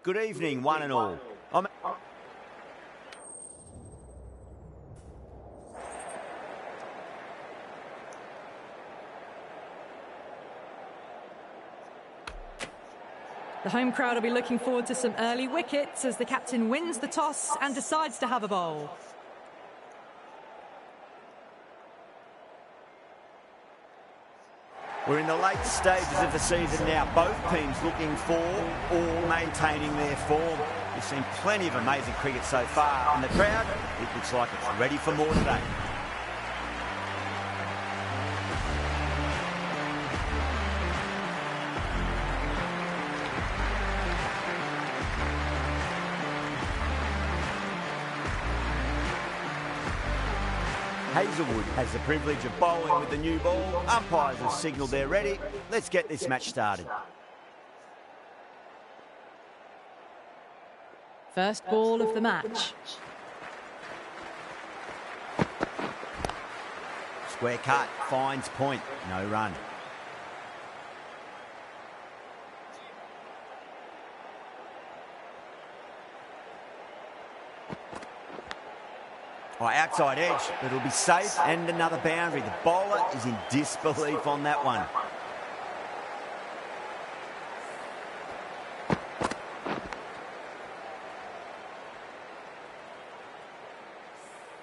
Good evening, one and all. The home crowd will be looking forward to some early wickets as the captain wins the toss and decides to have a bowl. We're in the late stages of the season now. Both teams looking for or maintaining their form. We've seen plenty of amazing cricket so far, and the crowd, it looks like it's ready for more today. Hazelwood has the privilege of bowling with the new ball. Umpires have signalled they're ready. Let's get this match started. First ball of the match. Square cut, finds point, no run. Outside edge, but it'll be safe, and another boundary. The bowler is in disbelief on that one.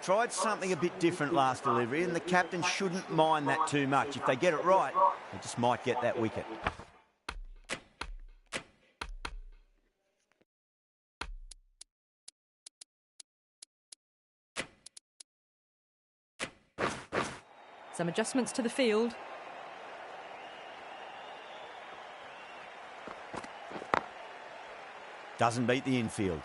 Tried something a bit different last delivery, and the captain shouldn't mind that too much. If they get it right, they just might get that wicket. Some adjustments to the field. Doesn't beat the infield.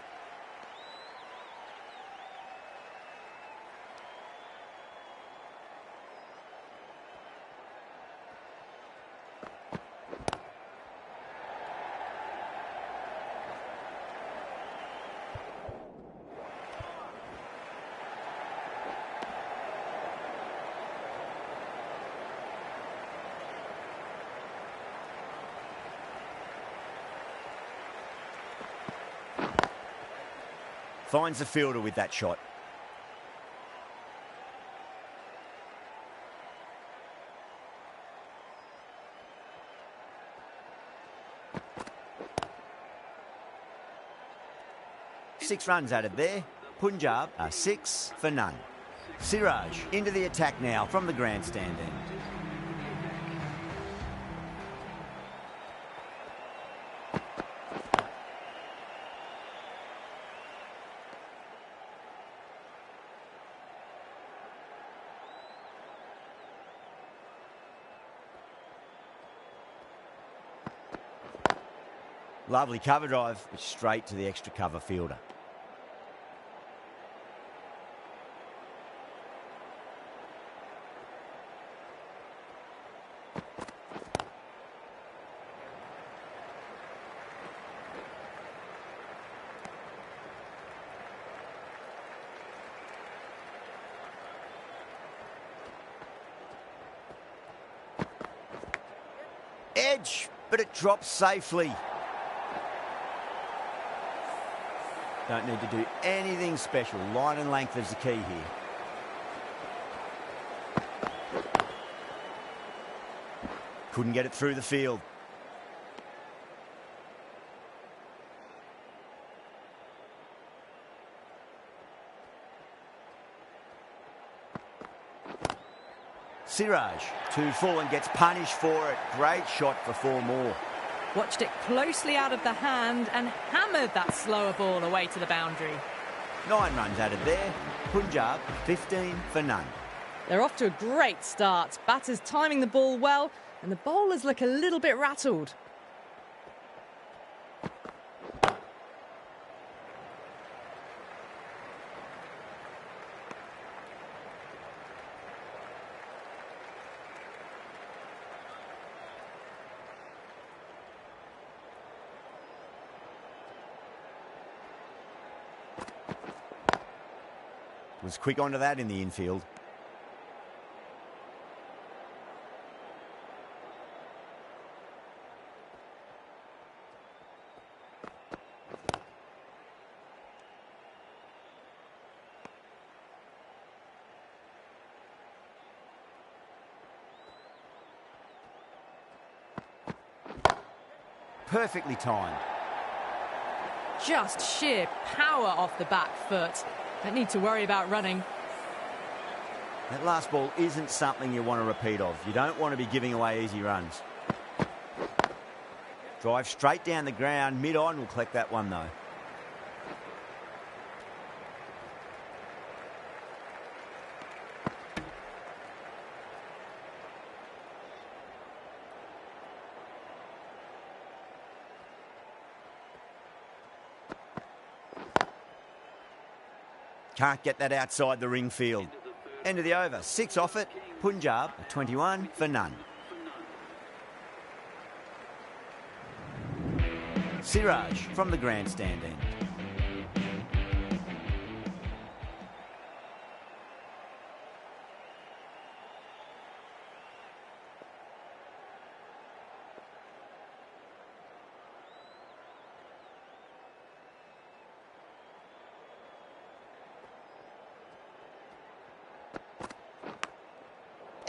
Finds the fielder with that shot. Six runs added there. Punjab are 6 for none. Siraj into the attack now from the grandstand end. Lovely cover drive, but straight to the extra cover fielder. Edge, but it drops safely. Don't need to do anything special. Line and length is the key here. Couldn't get it through the field. Siraj, 2 full and gets punished for it. Great shot for 4 more. Watched it closely out of the hand and hammered that slower ball away to the boundary. 9 runs added there. Punjab, 15 for none. They're off to a great start. Batters timing the ball well, and the bowlers look a little bit rattled. Was quick onto that in the infield. perfectly timed. Just sheer power off the back foot. Don't need to worry about running. That last ball isn't something you want to repeat of. You don't want to be giving away easy runs. Drive straight down the ground. Mid-on will collect that one, though. Can't get that outside the ring field. End of the over. 6 off it. Punjab, 21 for none. Siraj from the grandstand end.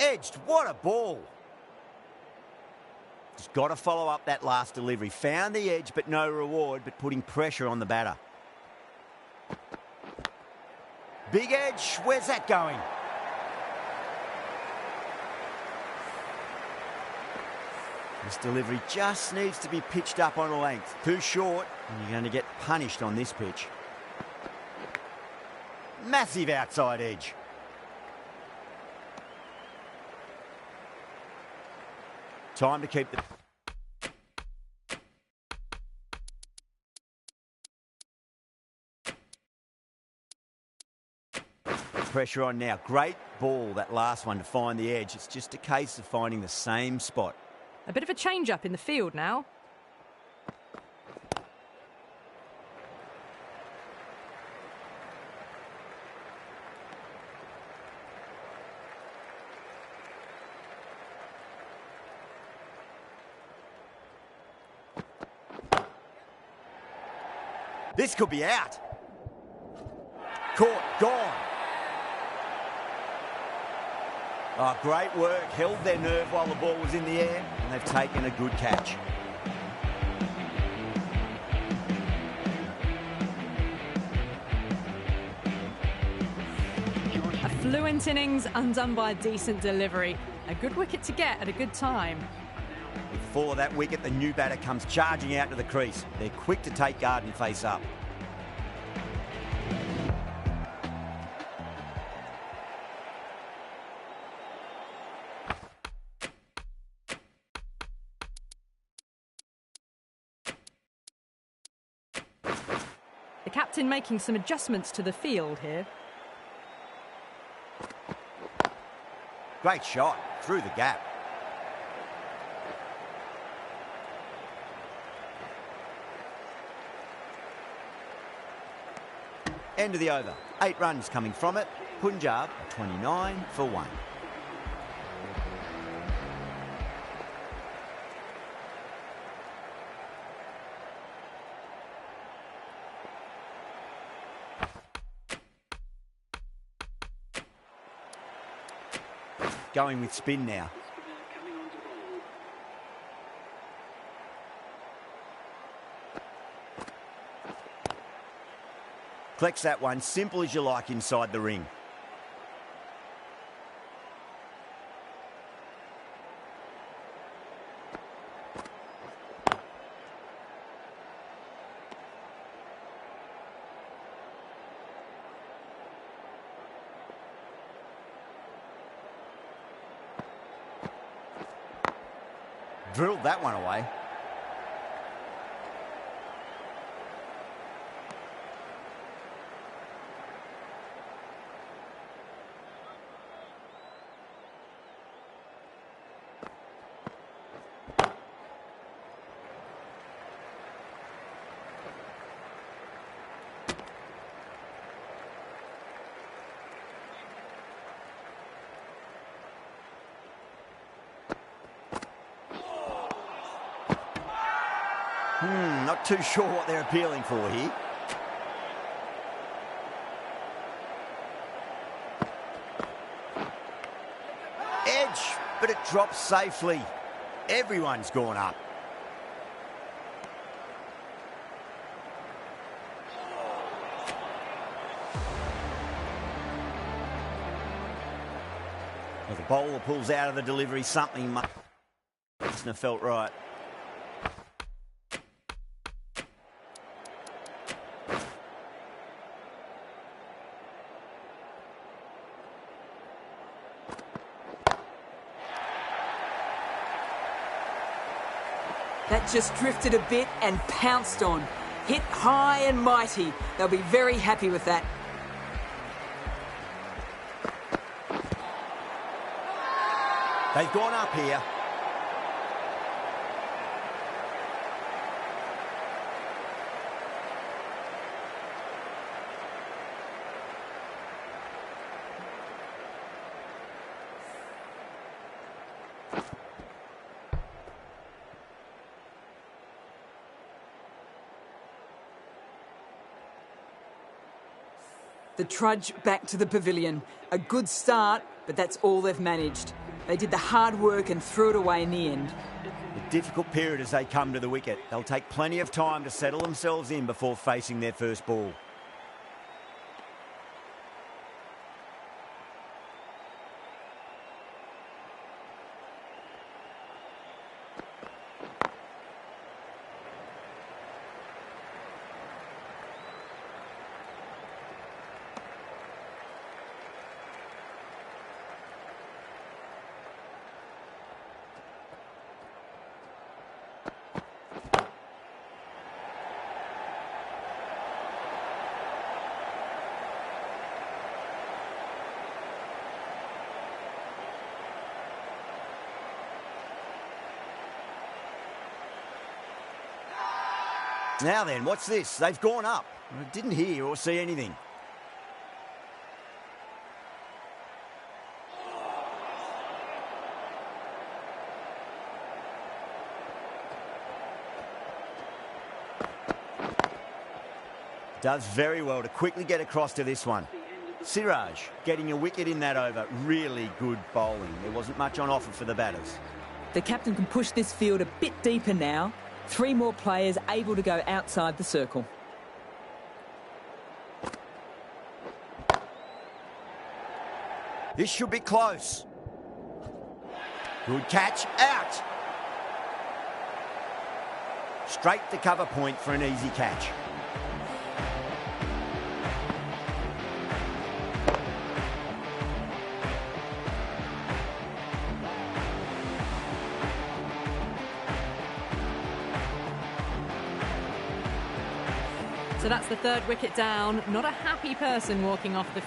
Edged, what a ball. Just got to follow up that last delivery. Found the edge, but no reward, but putting pressure on the batter. Big edge, where's that going? This delivery just needs to be pitched up on a length. Too short, and you're going to get punished on this pitch. Massive outside edge. Time to keep the... pressure on now. Great ball, that last one, to find the edge. It's just a case of finding the same spot. A bit of a change-up in the field now. This could be out. Caught, gone. Oh, great work. Held their nerve while the ball was in the air, and they've taken a good catch. A fluent innings undone by a decent delivery. A good wicket to get at a good time. With 4 of that wicket, the new batter comes charging out to the crease. They're quick to take guard and face up. The captain making some adjustments to the field here. Great shot through the gap. End of the over. 8 runs coming from it. Punjab, 29 for 1. Going with spin now. Collects that one, simple as you like, inside the ring. Drilled that one away. Not too sure what they're appealing for here. Edge, but it drops safely. Everyone's gone up. Well, the bowler pulls out of the delivery. Something must have felt right. That just drifted a bit and pounced on. Hit high and mighty. They'll be very happy with that. They've gone up here. The trudge back to the pavilion. A good start, but that's all they've managed. They did the hard work and threw it away in the end. A difficult period as they come to the wicket. They'll take plenty of time to settle themselves in before facing their first ball. Now then, what's this? They've gone up. I didn't hear or see anything. Does very well to quickly get across to this one. Siraj getting a wicket in that over. Really good bowling. There wasn't much on offer for the batters. The captain can push this field a bit deeper now. 3 more players able to go outside the circle. This should be close. Good catch. Out. Straight to cover point for an easy catch. So that's the 3rd wicket down. Not a happy person walking off the...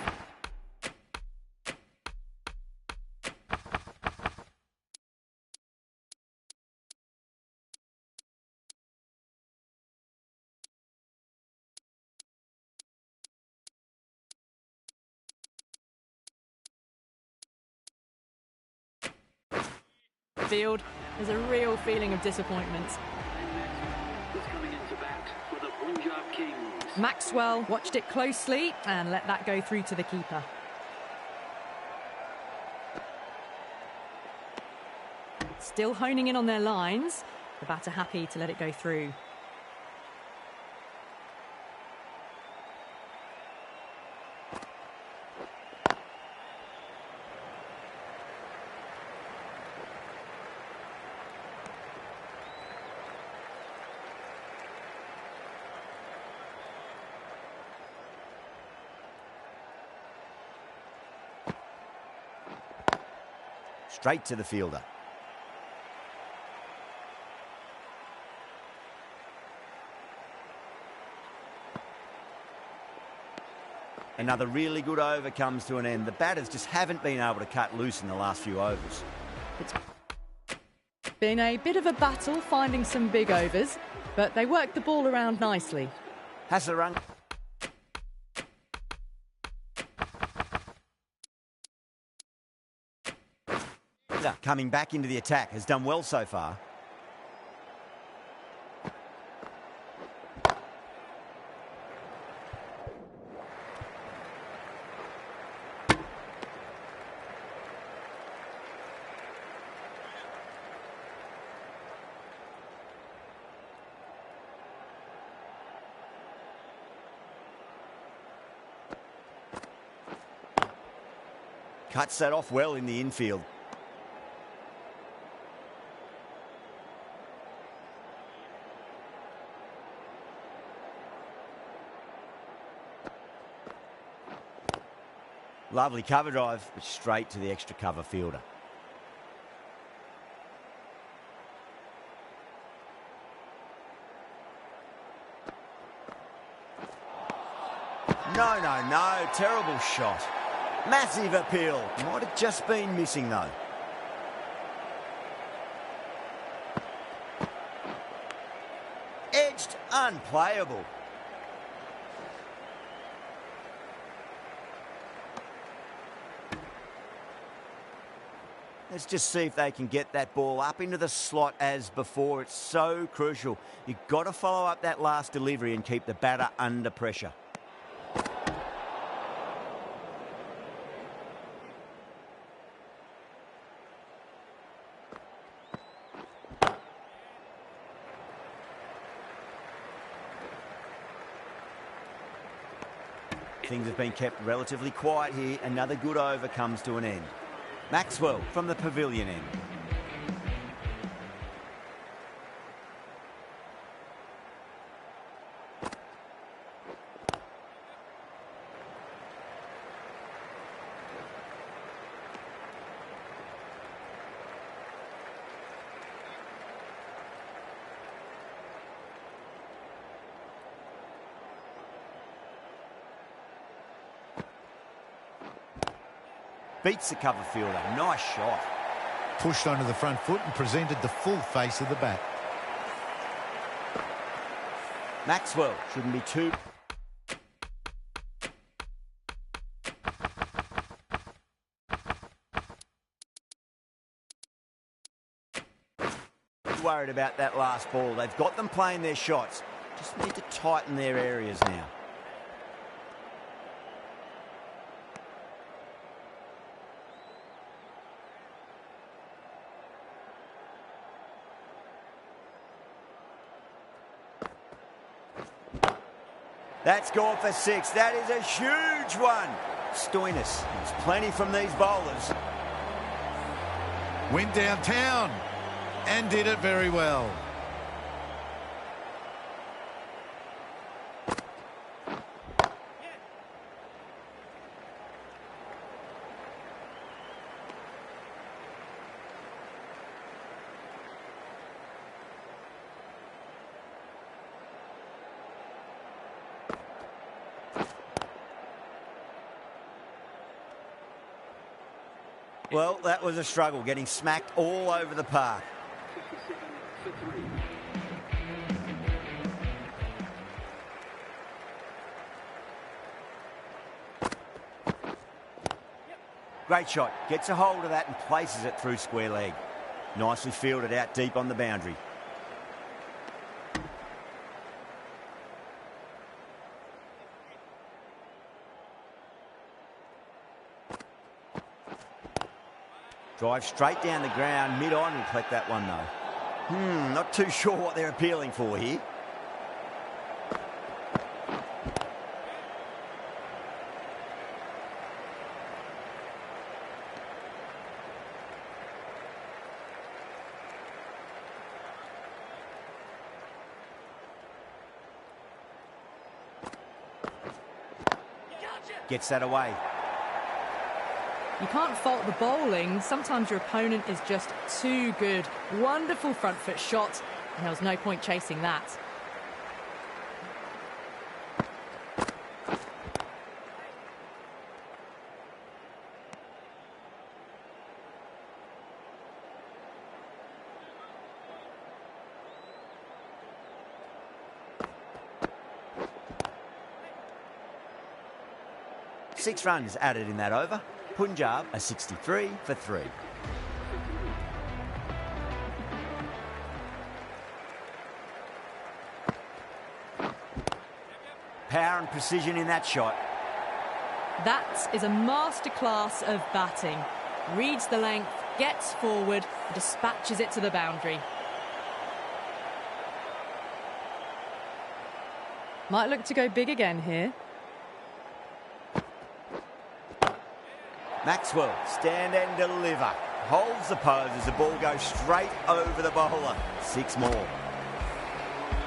field. There's a real feeling of disappointment. Maxwell watched it closely and let that go through to the keeper. Still honing in on their lines. The batter happy to let it go through. Straight to the fielder. Another really good over comes to an end. The batters just haven't been able to cut loose in the last few overs. It's been a bit of a battle finding some big overs, but they worked the ball around nicely. Has a run. Coming back into the attack, has done well so far. Cuts that off well in the infield. Lovely cover drive, but straight to the extra cover fielder. No. Terrible shot. Massive appeal. Might have just been missing, though. Edged, unplayable. Let's just see if they can get that ball up into the slot as before. It's so crucial. You've got to follow up that last delivery and keep the batter under pressure. Things have been kept relatively quiet here. Another good over comes to an end. Maxwell from the pavilion end. Beats the cover fielder. Nice shot. Pushed onto the front foot and presented the full face of the bat. Maxwell shouldn't be too... worried about that last ball. They've got them playing their shots. Just need to tighten their areas now. That's gone for 6. That is a huge one. Stoinis. It's plenty from these bowlers. Went downtown and did it very well. Well, that was a struggle, getting smacked all over the park. Great shot. Gets a hold of that and places it through square leg. Nicely fielded out deep on the boundary. Drive straight down the ground, mid-on, will collect that one though. Not too sure what they're appealing for here. Gets that away. You can't fault the bowling. Sometimes your opponent is just too good. Wonderful front foot shot, and there was no point chasing that. Six runs added in that over. Punjab are 63 for 3. Power and precision in that shot. That is a masterclass of batting. Reads the length, gets forward, and dispatches it to the boundary. Might look to go big again here. Maxwell, stand and deliver. Holds the pose as the ball goes straight over the bowler. 6 more.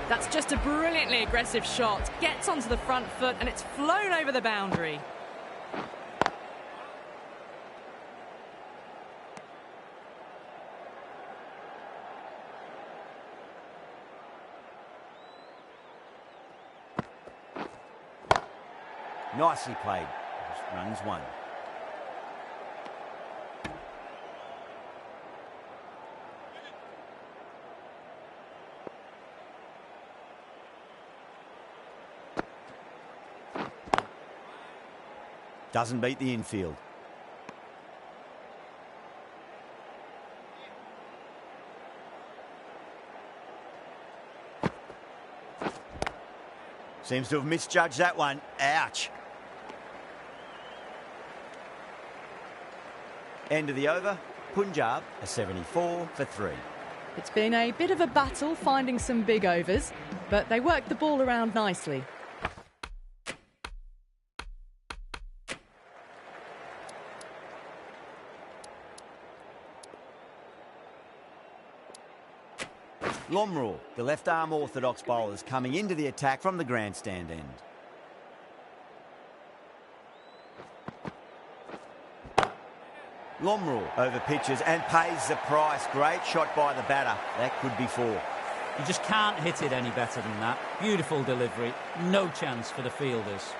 That's just a brilliantly aggressive shot. Gets onto the front foot and it's flown over the boundary. Nicely played. Runs 1. Doesn't beat the infield. Seems to have misjudged that one. Ouch. End of the over. Punjab a 74 for 3. It's been a bit of a battle finding some big overs, but they worked the ball around nicely. Lomrul, the left-arm orthodox bowlers coming into the attack from the grandstand end. Lomrul over pitches and pays the price. Great shot by the batter. That could be 4. You just can't hit it any better than that. Beautiful delivery. No chance for the fielders.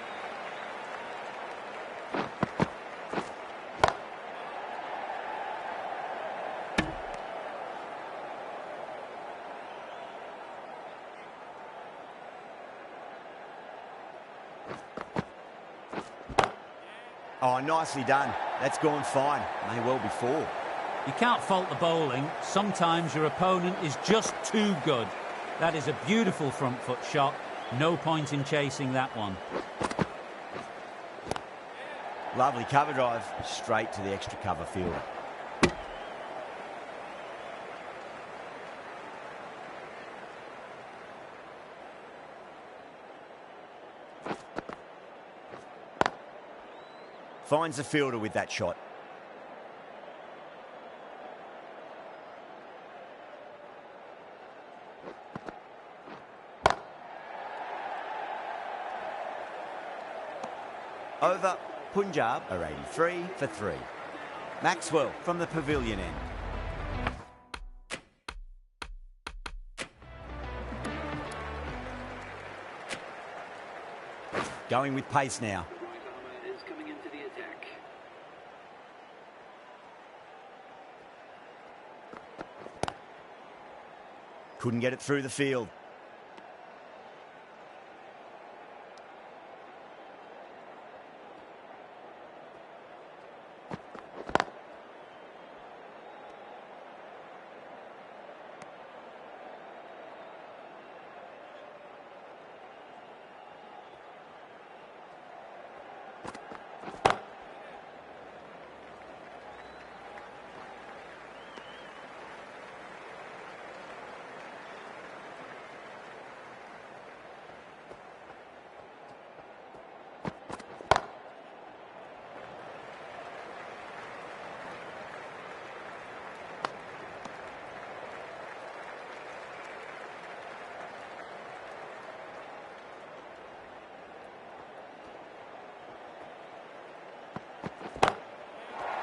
Oh, nicely done. That's gone fine. May well be 4. You can't fault the bowling. Sometimes your opponent is just too good. That is a beautiful front foot shot. No point in chasing that one. Lovely cover drive. Straight to the extra cover fielder. Finds the fielder with that shot. Over. Punjab are 83 for 3. Maxwell from the pavilion end. Going with pace now. Couldn't get it through the field.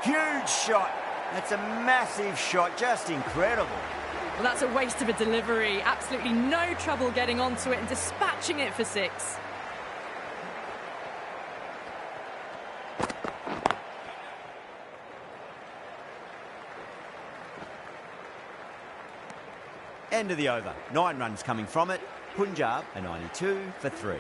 Huge shot. That's a massive shot. Just incredible. Well, that's a waste of a delivery. Absolutely no trouble getting onto it and dispatching it for 6. End of the over. 9 runs coming from it. Punjab a 92 for 3.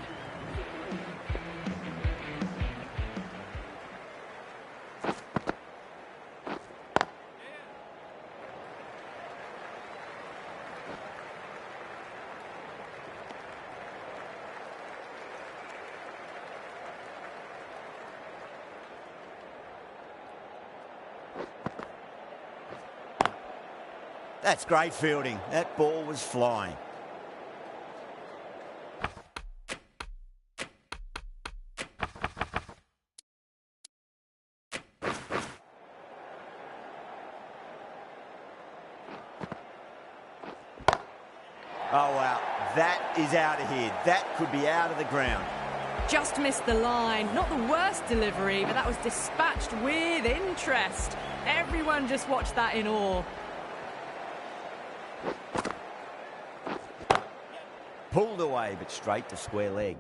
That's great fielding. That ball was flying. out. That is out of here. That could be out of the ground. Just missed the line. Not the worst delivery, but that was dispatched with interest. Everyone just watched that in awe. Pulled away, but straight to square leg.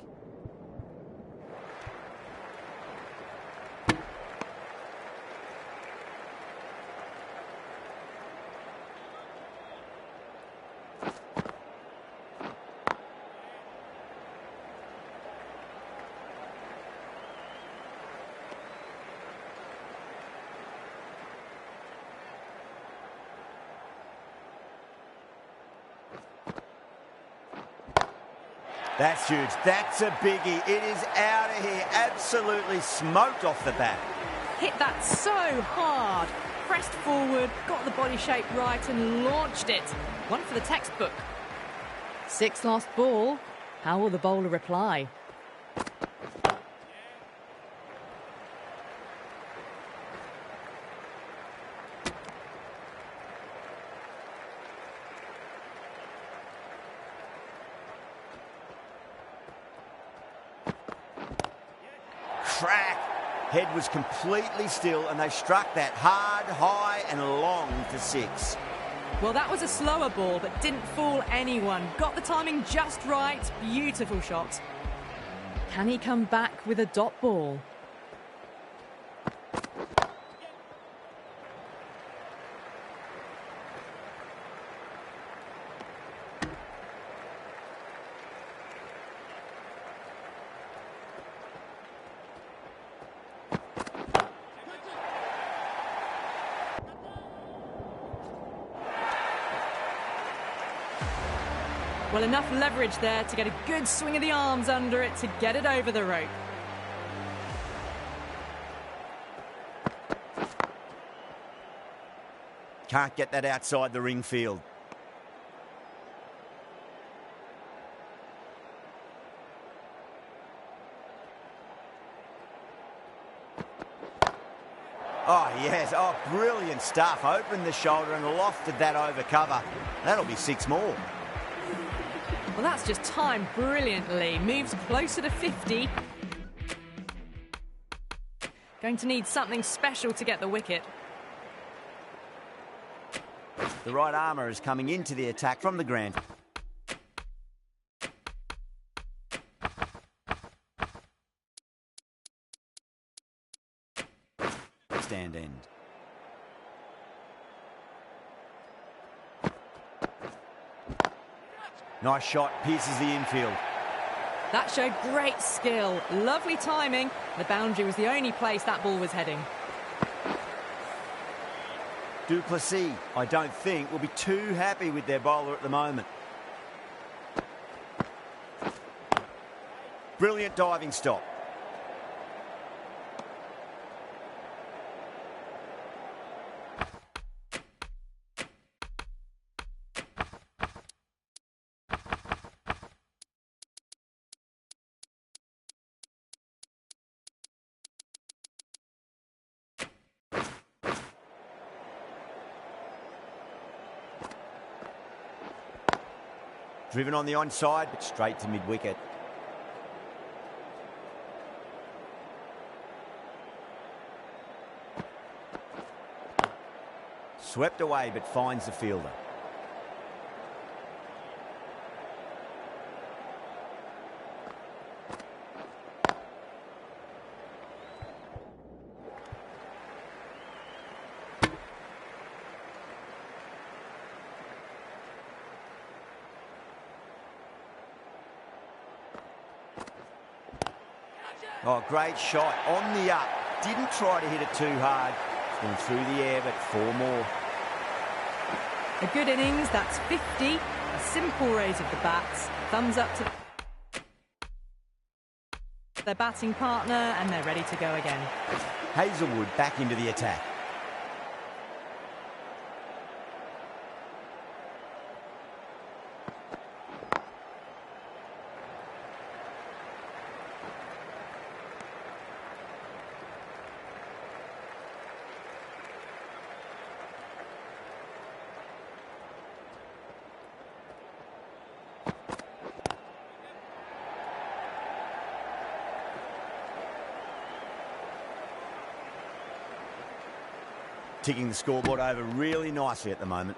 That's huge. That's a biggie. It is out of here. Absolutely smoked off the bat. Hit that so hard. Pressed forward, got the body shape right and launched it. One for the textbook. 6 lost ball. How will the bowler reply? Crack. Head was completely still and they struck that hard, high and long for 6. Well, that was a slower ball, but didn't fool anyone. Got the timing just right. Beautiful shot. Can he come back with a dot ball? Well, enough leverage there to get a good swing of the arms under it to get it over the rope. Can't get that outside the ring field. Oh, yes. Oh, brilliant stuff. Opened the shoulder and lofted that over cover. That'll be 6 more. Well, that's just timed brilliantly. Moves closer to 50. Going to need something special to get the wicket. The right armour is coming into the attack from the ground. Stand end. Nice shot, pierces the infield. That showed great skill. Lovely timing. The boundary was the only place that ball was heading. Du Plessis, I don't think, will be too happy with their bowler at the moment. Brilliant diving stop. Driven on the onside, but straight to mid-wicket. Swept away, but finds the fielder. Oh, great shot on the up. Didn't try to hit it too hard. It's gone through the air, but 4 more. A good innings, that's 50. A simple raise of the bats. Thumbs up to their batting partner, and they're ready to go again. Hazelwood back into the attack. Ticking the scoreboard over really nicely at the moment.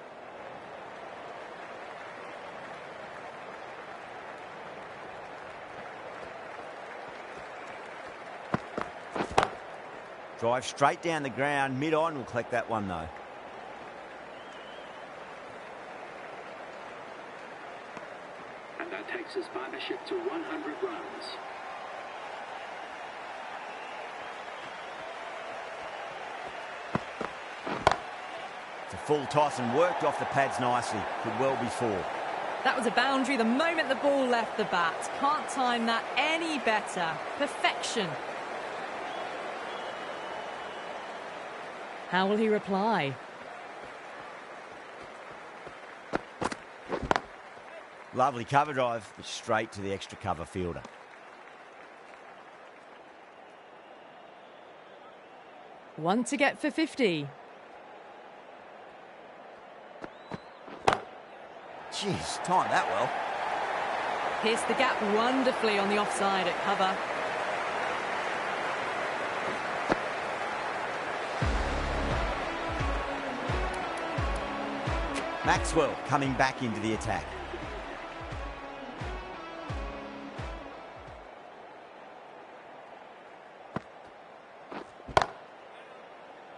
Drive straight down the ground, mid-on, will collect that one though. And that takes his partnership to 100 runs. It's a full toss and worked off the pads nicely. Could well be 4. That was a boundary the moment the ball left the bat. Can't time that any better. Perfection. How will he reply? Lovely cover drive, but straight to the extra cover fielder. One to get for 50. Jeez, timed that well. Pierced the gap wonderfully on the offside at cover. Maxwell coming back into the attack.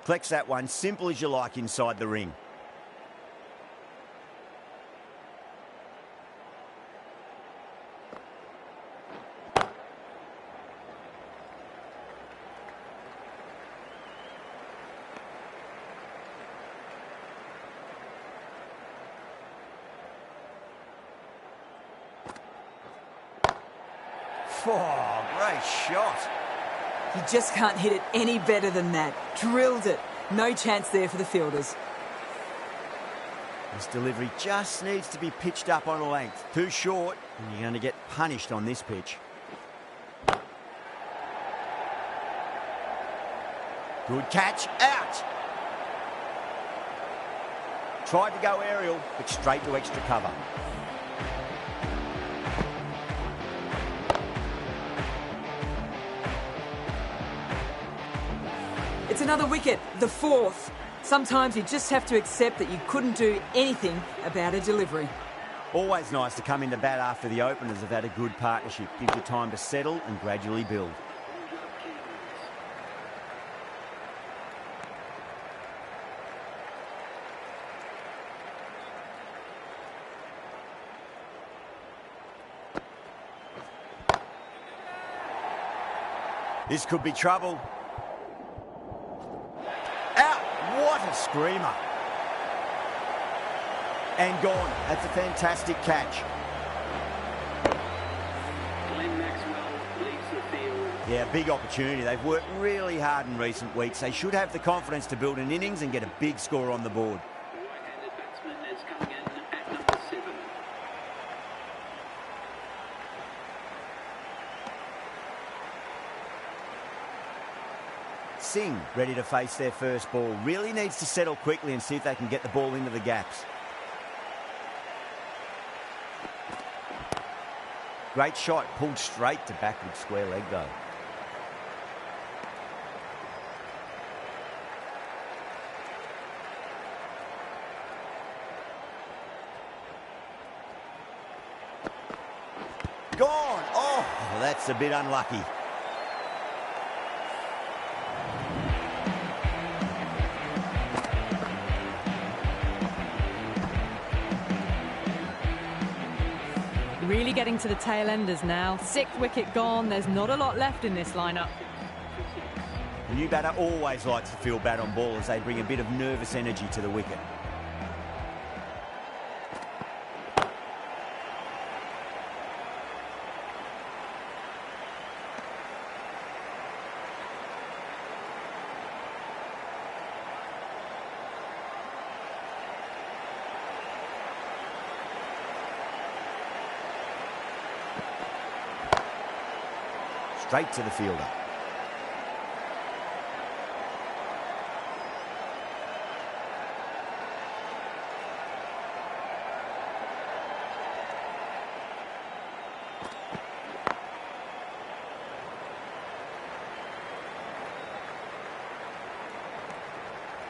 Collects that one, simple as you like inside the ring. Oh, great shot. You just can't hit it any better than that. Drilled it. No chance there for the fielders. This delivery just needs to be pitched up on a length. Too short, and you're going to get punished on this pitch. Good catch, out. Tried to go aerial, but straight to extra cover. It's another wicket, the 4th. Sometimes you just have to accept that you couldn't do anything about a delivery. Always nice to come into bat after the openers have had a good partnership. Gives you time to settle and gradually build. This could be trouble. Out! What a screamer. And gone. That's a fantastic catch. Glenn Maxwell leaves the field. Yeah, big opportunity. They've worked really hard in recent weeks. They should have the confidence to build an innings and get a big score on the board. The right-handed batsman is coming in at number 7. Singh ready to face their first ball. Really needs to settle quickly and see if they can get the ball into the gaps. Great shot, pulled straight to backward square leg though. Gone! Oh, well, that's a bit unlucky. Really getting to the tail enders now. 6th wicket gone. There's not a lot left in this lineup. The new batter always likes to feel bat on ball as they bring a bit of nervous energy to the wicket. Straight to the fielder.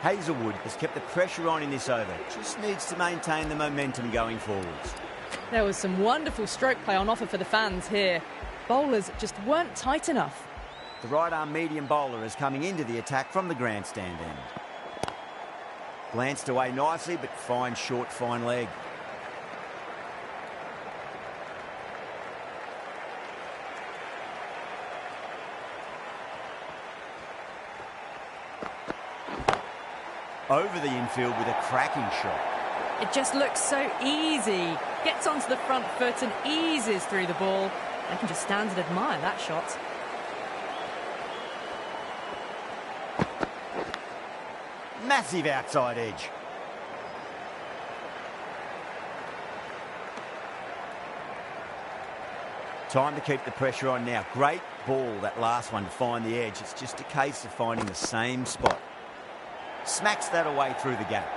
Hazelwood has kept the pressure on in this over. Just needs to maintain the momentum going forwards. There was some wonderful stroke play on offer for the fans here. Bowlers just weren't tight enough. The right-arm medium bowler is coming into the attack from the grandstand end. Glanced away nicely, but fine short, fine leg. Over the infield with a cracking shot. It just looks so easy. Gets onto the front foot and eases through the ball. They can just stand and admire that shot. Massive outside edge. Time to keep the pressure on now. Great ball, that last one, to find the edge. It's just a case of finding the same spot. Smacks that away through the gap.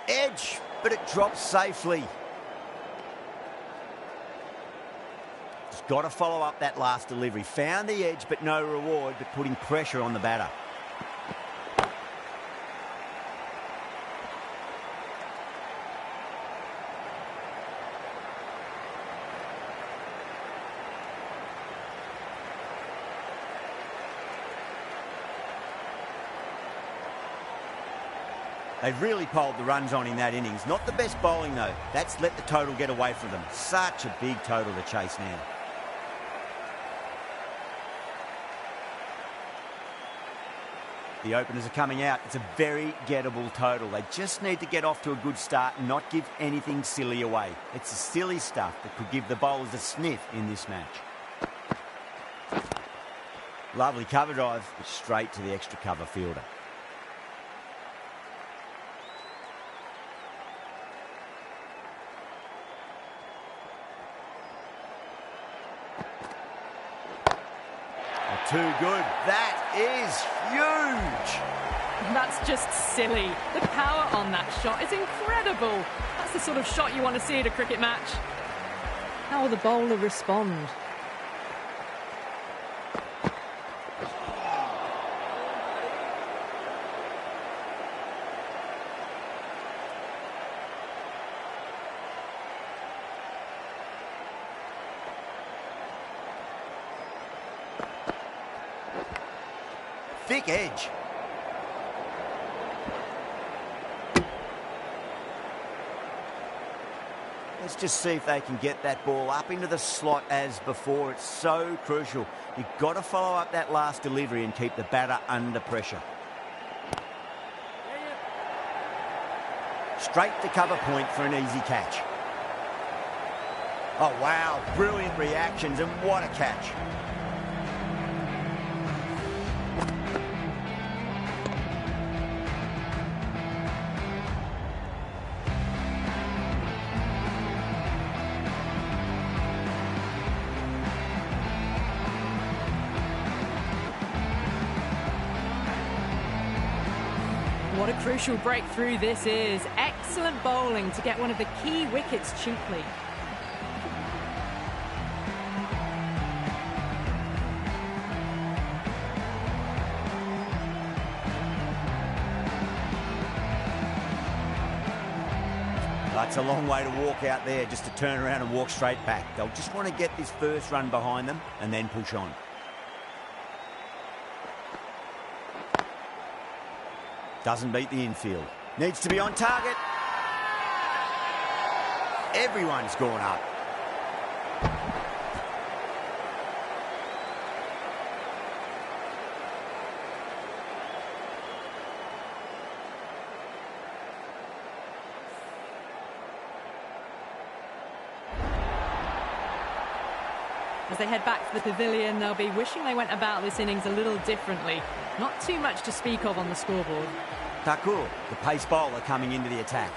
Edge, but it drops safely. Just got to follow up that last delivery. Found the edge, but no reward, but putting pressure on the batter. They've really piled the runs on in that innings. Not the best bowling, though. That's let the total get away from them. Such a big total to chase now. The openers are coming out. It's a very gettable total. They just need to get off to a good start and not give anything silly away. It's the silly stuff that could give the bowlers a sniff in this match. Lovely cover drive, but straight to the extra cover fielder. Too good. That is huge. That's just silly. The power on that shot is incredible. That's the sort of shot you want to see at a cricket match. How will the bowler respond? Thick edge. Let's just see if they can get that ball up into the slot as before. It's so crucial. You've got to follow up that last delivery and keep the batter under pressure. Straight to cover point for an easy catch. Oh, wow. Brilliant reactions, and what a catch. What a crucial breakthrough this is. Excellent bowling to get one of the key wickets cheaply. That's a long way to walk out there, just to turn around and walk straight back. They'll just want to get this first run behind them and then push on. Doesn't beat the infield. Needs to be on target. Everyone's gone up. As they head back to the pavilion, they'll be wishing they went about this innings a little differently. Not too much to speak of on the scoreboard. Thakur, the pace bowler, coming into the attack.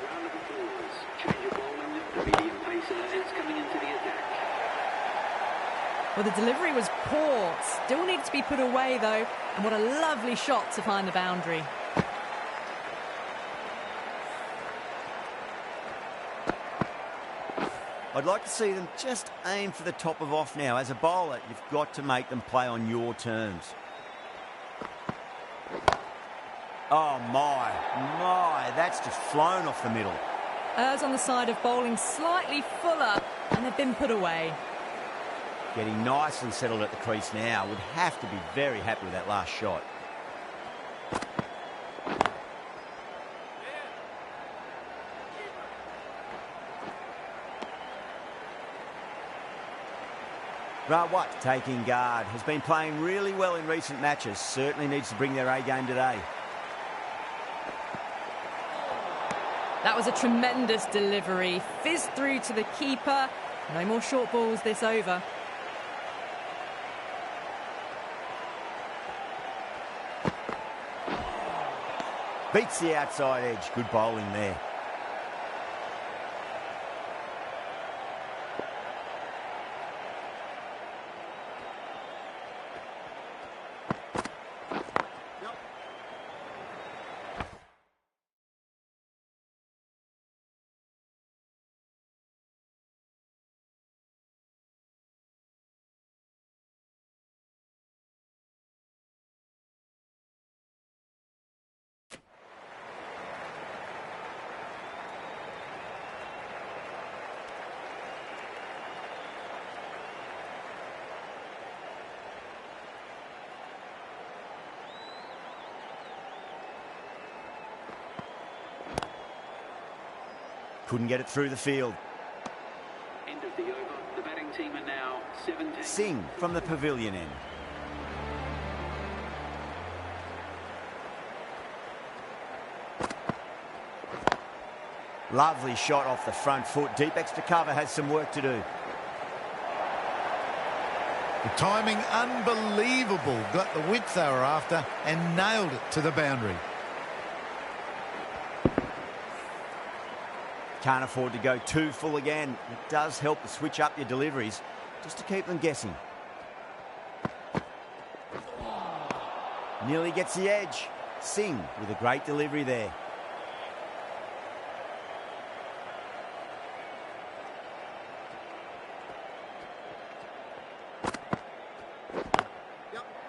Round of applause. Change of bowling. The medium pacer is coming into the attack. Well, the delivery was poor. Still needs to be put away, though. And what a lovely shot to find the boundary. I'd like to see them just aim for the top of off now. As a bowler, you've got to make them play on your terms. Oh, my, that's just flown off the middle. Errs on the side of bowling slightly fuller, and they've been put away. Getting nicely settled at the crease now. Would have to be very happy with that last shot. Rawat taking guard. Has been playing really well in recent matches. Certainly needs to bring their A game today. That was a tremendous delivery. Fizzed through to the keeper. No more short balls this over. Beats the outside edge. Good bowling there. Couldn't get it through the field. End of the over. The batting team are now 17. Singh from the pavilion end. Lovely shot off the front foot. Deep extra cover has some work to do. The timing, unbelievable. Got the width they were after and nailed it to the boundary. Can't afford to go too full again. It does help to switch up your deliveries just to keep them guessing. Nearly gets the edge. Singh with a great delivery there.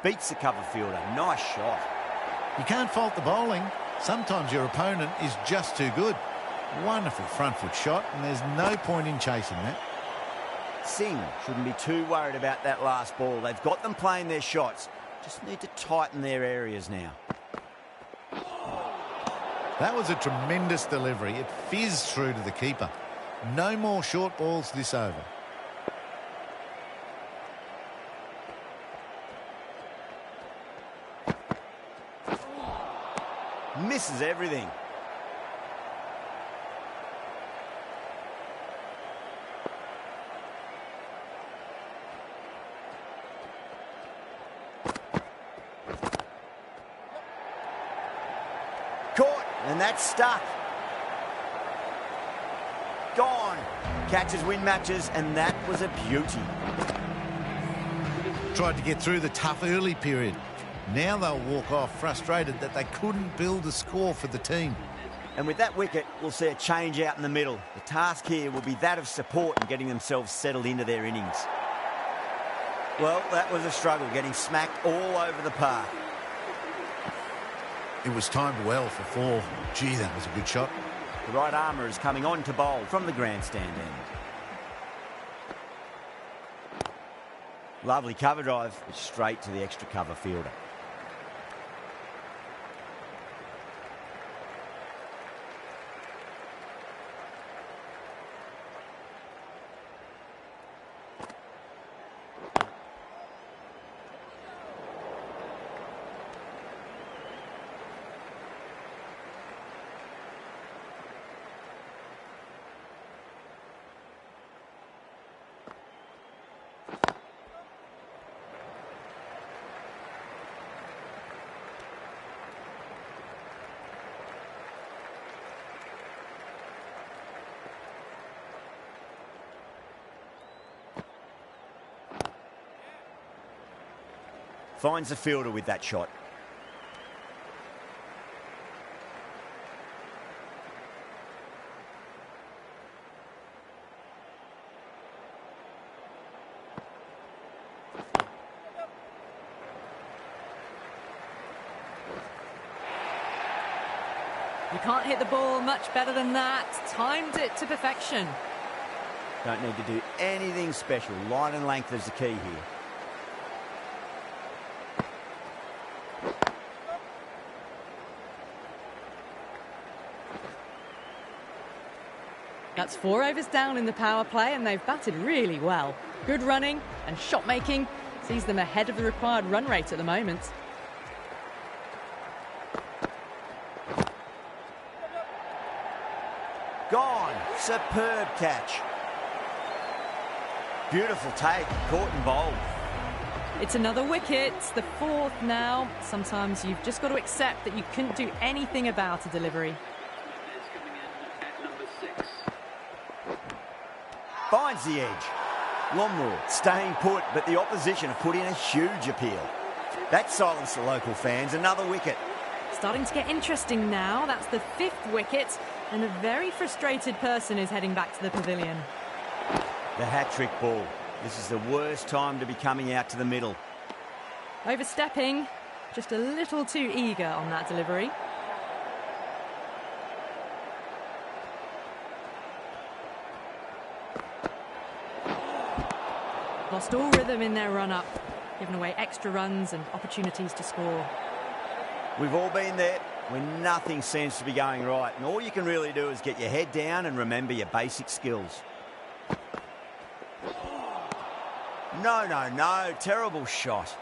Beats the cover fielder. Nice shot. You can't fault the bowling. Sometimes your opponent is just too good. Wonderful front foot shot, and there's no point in chasing that. Singh shouldn't be too worried about that last ball. They've got them playing their shots. Just need to tighten their areas now. That was a tremendous delivery. It fizzed through to the keeper. No more short balls this over. Misses everything. Caught, and that's stuck. Gone. Catches win matches, and that was a beauty. Tried to get through the tough early period. Now they'll walk off frustrated that they couldn't build a score for the team. And with that wicket, we'll see a change out in the middle. The task here will be that of support and getting themselves settled into their innings. Well, that was a struggle, getting smacked all over the park. It was timed well for 4. Gee, that was a good shot. The right armour is coming on to bowl from the grandstand end. Lovely cover drive, straight to the extra cover fielder. Finds the fielder with that shot. You can't hit the ball much better than that. Timed it to perfection. Don't need to do anything special. Line and length is the key here. That's 4 overs down in the power play, and they've batted really well. Good running and shot making sees them ahead of the required run rate at the moment. Gone. Superb catch. Beautiful take. Caught and bowled. It's another wicket, the 4th now. Sometimes you've just got to accept that you couldn't do anything about a delivery. Finds the edge. Lomror staying put, but the opposition have put in a huge appeal. That silenced the local fans. Another wicket. Starting to get interesting now. That's the 5th wicket, and a very frustrated person is heading back to the pavilion. The hat-trick ball. This is the worst time to be coming out to the middle. Overstepping, just a little too eager on that delivery. Lost all rhythm in their run-up, giving away extra runs and opportunities to score. We've all been there when nothing seems to be going right, and all you can really do is get your head down and remember your basic skills. No, no, no. Terrible shot.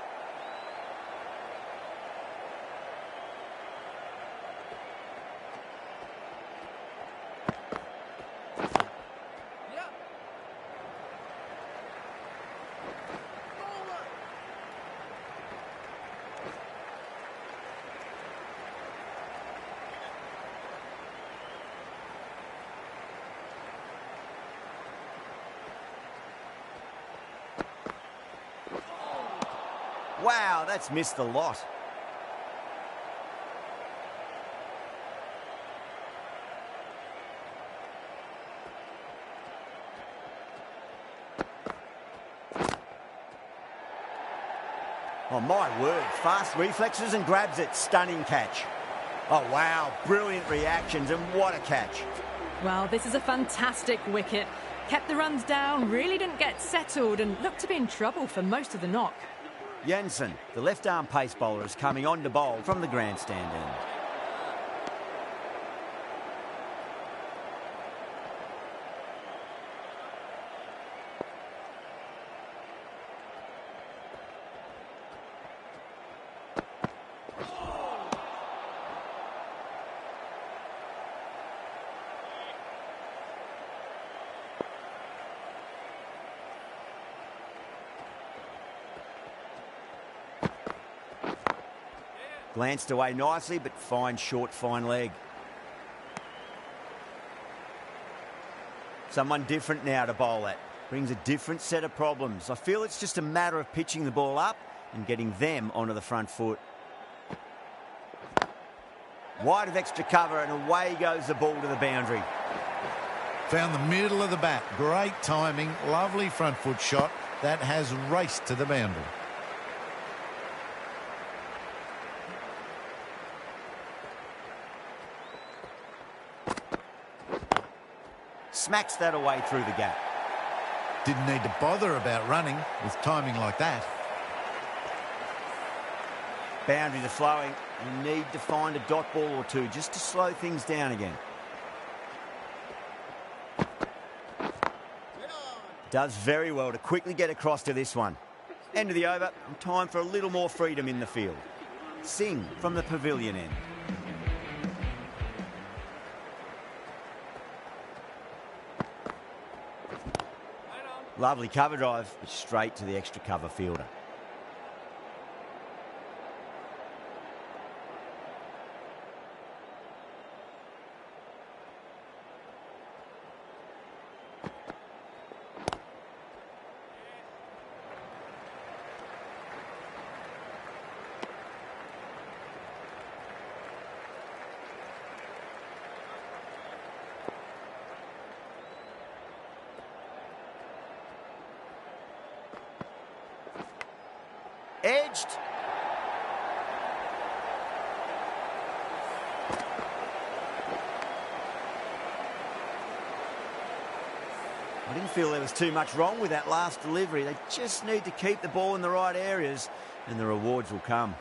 Wow, that's missed a lot. Oh, my word. Fast reflexes and grabs it. Stunning catch. Oh, wow. Brilliant reactions, and what a catch. Well, this is a fantastic wicket. Kept the runs down, really didn't get settled, and looked to be in trouble for most of the knock. Jensen, the left-arm pace bowler, is coming on to bowl from the grandstand end. Glanced away nicely, but fine short, fine leg. Someone different now to bowl at. Brings a different set of problems. I feel it's just a matter of pitching the ball up and getting them onto the front foot. Wide of extra cover, and away goes the ball to the boundary. Found the middle of the bat. Great timing. Lovely front foot shot that has raced to the boundary. Smacks that away through the gap. Didn't need to bother about running with timing like that. Boundaries are flowing. You need to find a dot ball or two just to slow things down again. Does very well to quickly get across to this one. End of the over, and time for a little more freedom in the field. Singh from the pavilion end. Lovely cover drive, but straight to the extra cover fielder. edged. I didn't feel there was too much wrong with that last delivery. They just need to keep the ball in the right areas and the rewards will come.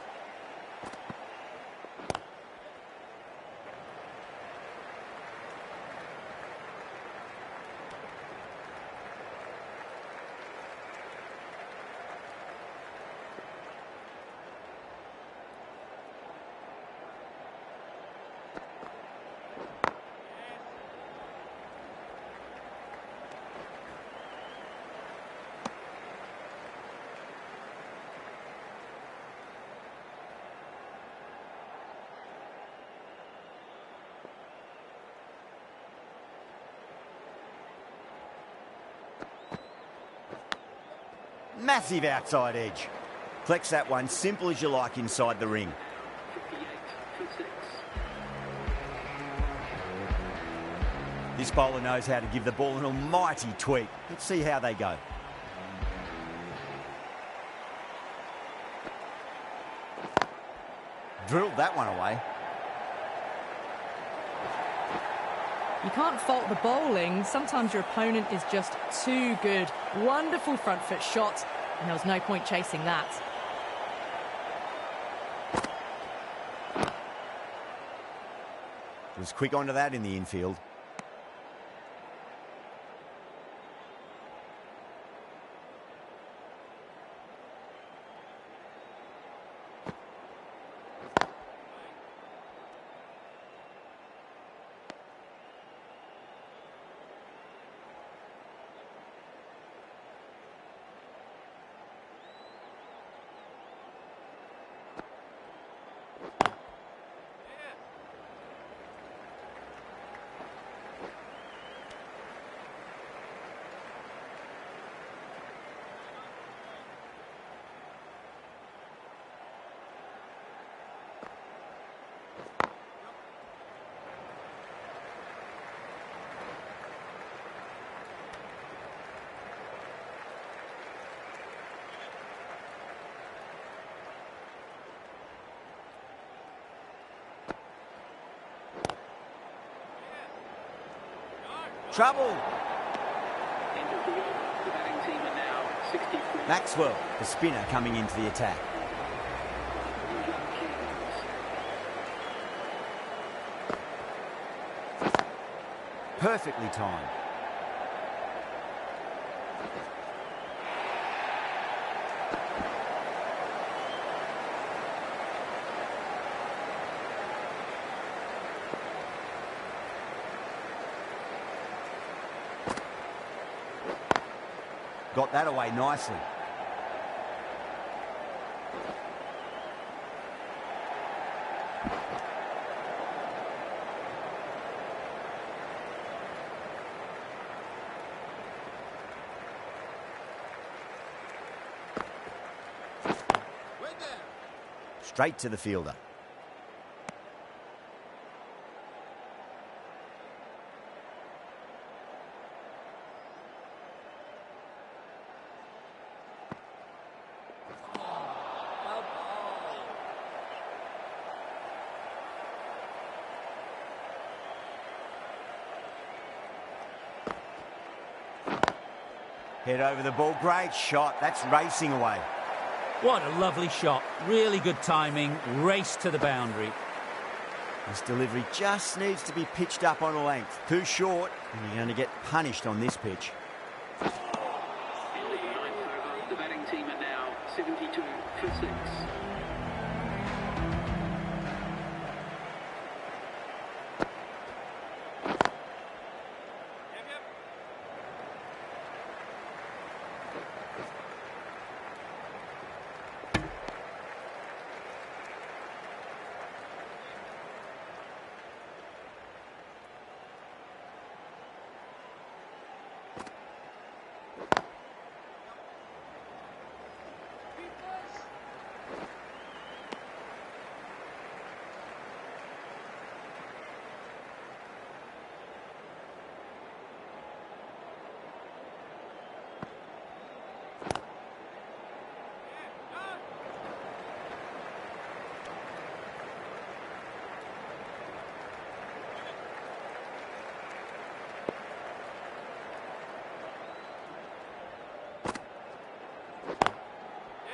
Massive outside edge. Flex that one, simple as you like inside the ring. 58 for 6. This bowler knows how to give the ball an almighty tweak. Let's see how they go. Drilled that one away. You can't fault the bowling. Sometimes your opponent is just too good. Wonderful front foot shot, and there was no point chasing that. Was quick onto that in the infield. Trouble. End of the over. The batting team are now 63. Maxwell, the spinner, coming into the attack. Punjab Kings. Perfectly timed. Got that away nicely. Straight to the fielder. Head over the ball. Great shot. That's racing away. What a lovely shot. Really good timing. Race to the boundary. This delivery just needs to be pitched up on a length. Too short, and you're going to get punished on this pitch. End of the 9th over. The batting team are now 72 for 6.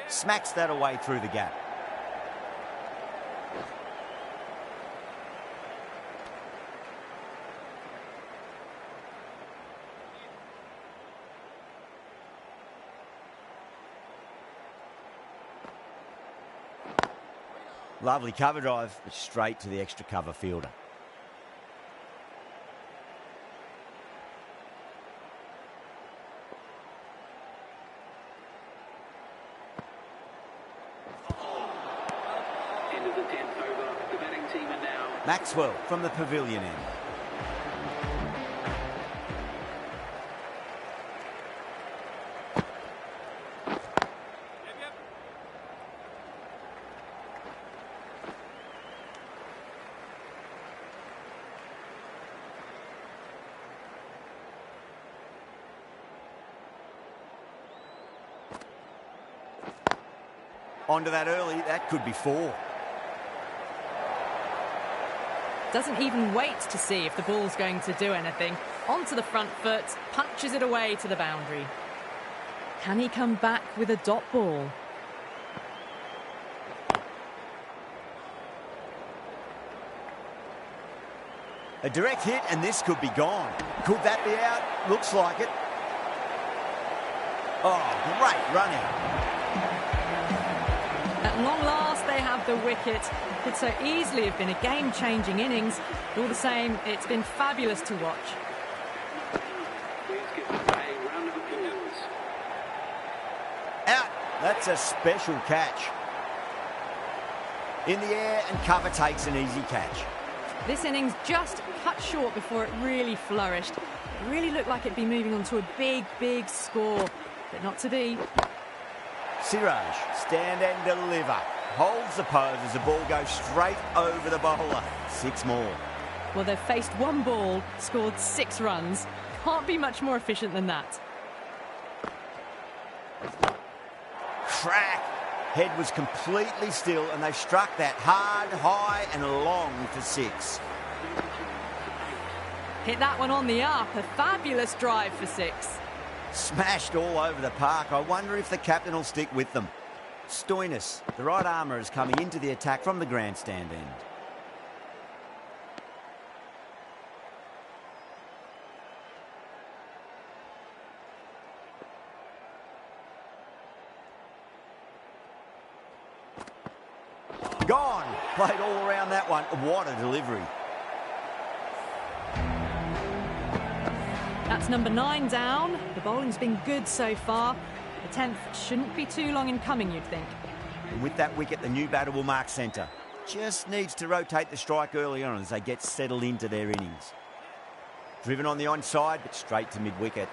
Smacks that away through the gap. Lovely cover drive, but straight to the extra cover fielder. End of the 10th over. The batting team are now Maxwell from the pavilion end. Onto that early, that could be 4. Doesn't even wait to see if the ball's going to do anything. Onto the front foot, punches it away to the boundary. Can he come back with a dot ball? A direct hit and this could be gone. Could that be out? Looks like it. Oh, great run out. At long last, they have the wicket. It could so easily have been a game-changing innings. But all the same, it's been fabulous to watch. please give them a round of applause. Out. That's a special catch. In the air and cover takes an easy catch. This innings just cut short before it really flourished. It really looked like it'd be moving on to a big, big score, but not to be. Siraj, stand and deliver. Holds the pose as the ball goes straight over the bowler. 6 more. Well, they've faced one ball, scored 6 runs. Can't be much more efficient than that. Crack. Head was completely still and they struck that hard, high and long for 6. Hit that one on the up. A fabulous drive for 6. Smashed all over the park. I wonder if the captain will stick with them. Stoinis, the right armour, is coming into the attack from the grandstand end. Gone. Played all around that one. What a delivery. That's number 9 down. The bowling's been good so far. The 10th shouldn't be too long in coming, you'd think. And with that wicket, the new batter will mark centre. Just needs to rotate the strike early on as they get settled into their innings. Driven on the onside, but straight to mid-wicket.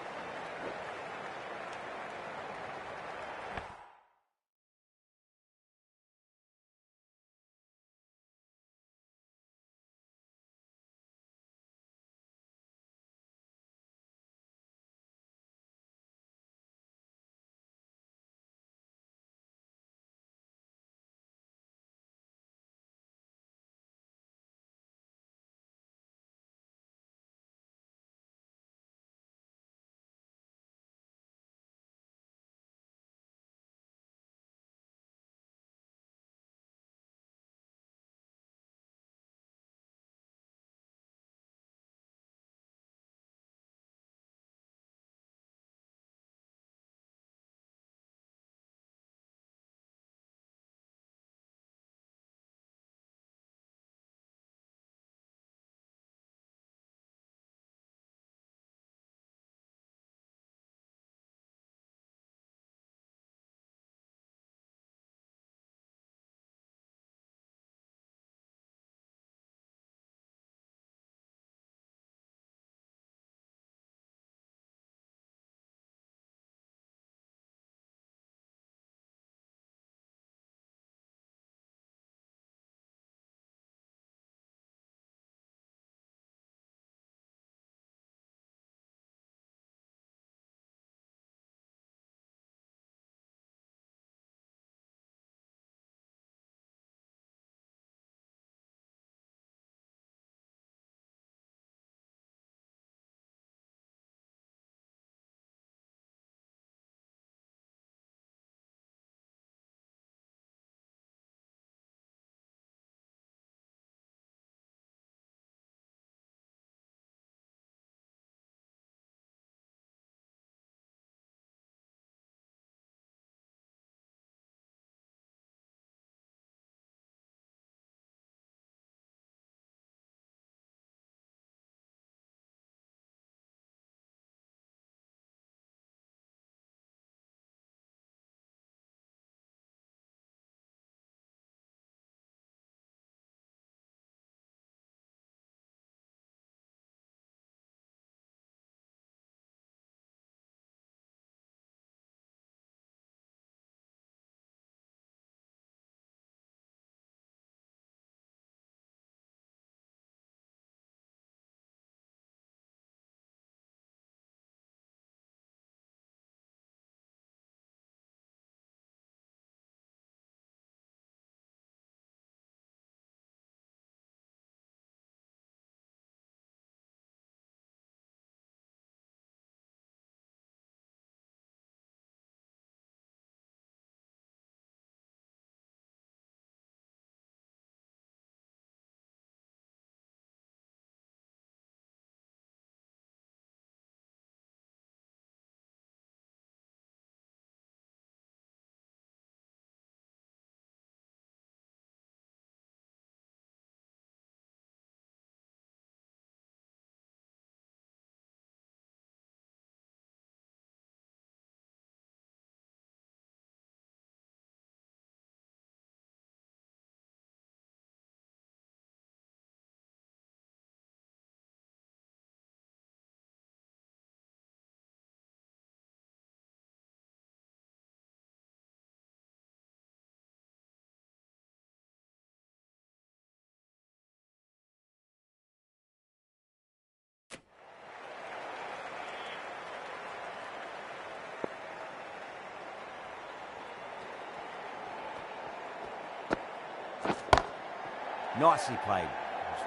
Nicely played.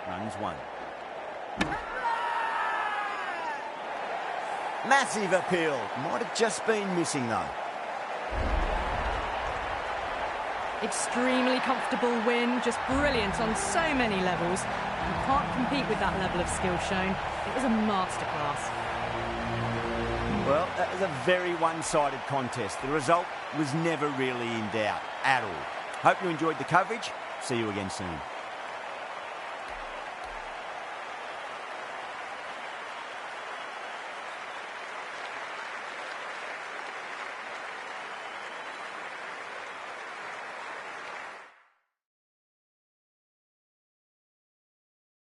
Runs one. Massive appeal. Might have just been missing, though. Extremely comfortable win, just brilliant on so many levels. You can't compete with that level of skill shown. It was a masterclass. Well, that was a very one-sided contest. The result was never really in doubt at all. Hope you enjoyed the coverage. See you again soon.